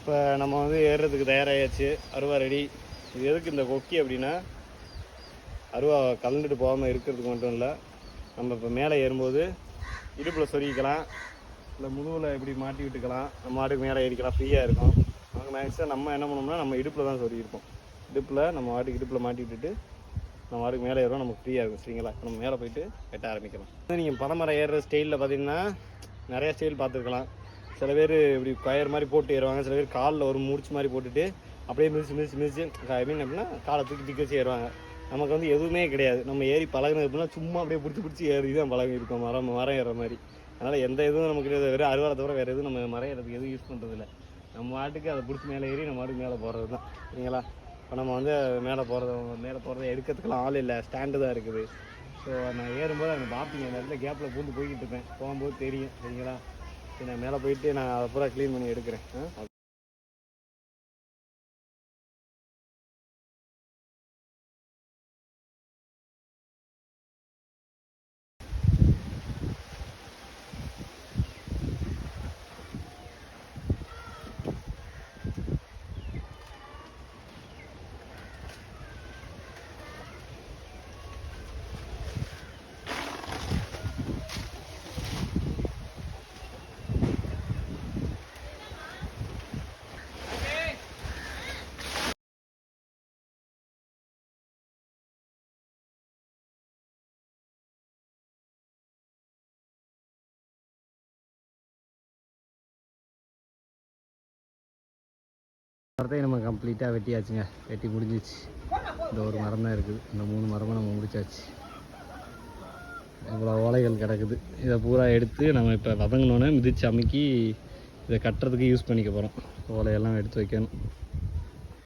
இப்போ நம்ம வந்து ஏறுறதுக்கு தயாராகியாச்சு. அருவா ரெடி. இது எதுக்கு இந்த கொக்கி அப்படின்னா, அருவா கலந்துட்டு போகாமல் இருக்கிறதுக்கு மட்டும் இல்லை, நம்ம இப்போ மேலே ஏறும்போது இடுப்பில் சொருகிக்கலாம், இல்லை முதுகில் இப்படி மாட்டி விட்டுக்கலாம். நம்ம மாட்டுக்கு மேலே ஏறிக்கலாம், ஃப்ரீயாக இருக்கும். நமக்கு மேக்ஸிமம் நம்ம என்ன பண்ணோம்னா நம்ம இடுப்பில் தான் சொருகிருப்போம். இடுப்பில் நம்ம மாட்டுக்கு இடுப்பில் மாட்டி விட்டுட்டு நம்ம மாட்டுக்கு மேலே ஏறுவோம். நமக்கு ஃப்ரீயாக இருக்கும். சரிங்களா? நம்ம மேலே போயிட்டு வெட்ட ஆரம்பிக்கலாம். நீங்கள் பனைமரம் ஏறுற ஸ்டைலில் பார்த்தீங்கன்னா நிறையா ஸ்டைல் பார்த்துருக்கலாம். சில பேர் இப்படி கயர் மாதிரி போட்டு ஏறுவாங்க. சில பேர் காலில் ஒரு முடிச்சு மாதிரி போட்டுட்டு அப்படியே மிதிச்சு ஐ மீன் அப்படின்னா காலை தூக்கி வச்சு ஏறுவாங்க. நமக்கு வந்து எதுவுமே கிடையாது. நம்ம ஏறி பழகினது அப்படின்னா சும்மா அப்படியே பிடிச்சி ஏறி தான் பழகி இருக்கோம். மரம் ஏறுற மாதிரி. அதனால் எந்த இதுவும் நமக்கு கிடையாது. வெறும் அருவாளை தவிர வேறு எதுவும் நம்ம மரம் ஏறதுக்கு எதுவும் யூஸ் பண்ணுறதில்ல. நம்ம மாட்டுக்கு அதை பிடிச்சி மேலே ஏறி நம்ம மாட்டுக்கு மேலே போகிறது தான். சரிங்களா? இப்போ நம்ம வந்து மேலே போகிறத எடுக்கிறதுக்கெல்லாம் ஆள் இல்லை, ஸ்டாண்டு தான் இருக்குது. ஸோ நான் ஏறும்போது அந்த பார்ப்பீங்க, அந்த இடத்துல கேப்பில் பூந்து போய்கிட்டு இருப்பேன். போகும்போது தெரியும். சரிங்களா? நான் மேலே போயிட்டு நான் அதை பூரா க்ளீன் பண்ணி எடுக்கிறேன். மரத்தையும் நம்ம கம்ப்ளீட்டாக வெட்டியாச்சுங்க. வெட்டி முடிஞ்சிச்சு. இந்த ஒரு மரம் தான் இருக்குது. இந்த 3 மரமும் நம்ம முடிச்சாச்சு. இவ்வளோ ஓலைகள் கிடக்குது. இதை பூரா எடுத்து நம்ம இப்போ வதங்கினோன்னே மிதித்து அமுக்கி இதை கட்டுறதுக்கு யூஸ் பண்ணிக்க போகிறோம். ஓலையெல்லாம் எடுத்து வைக்கணும்.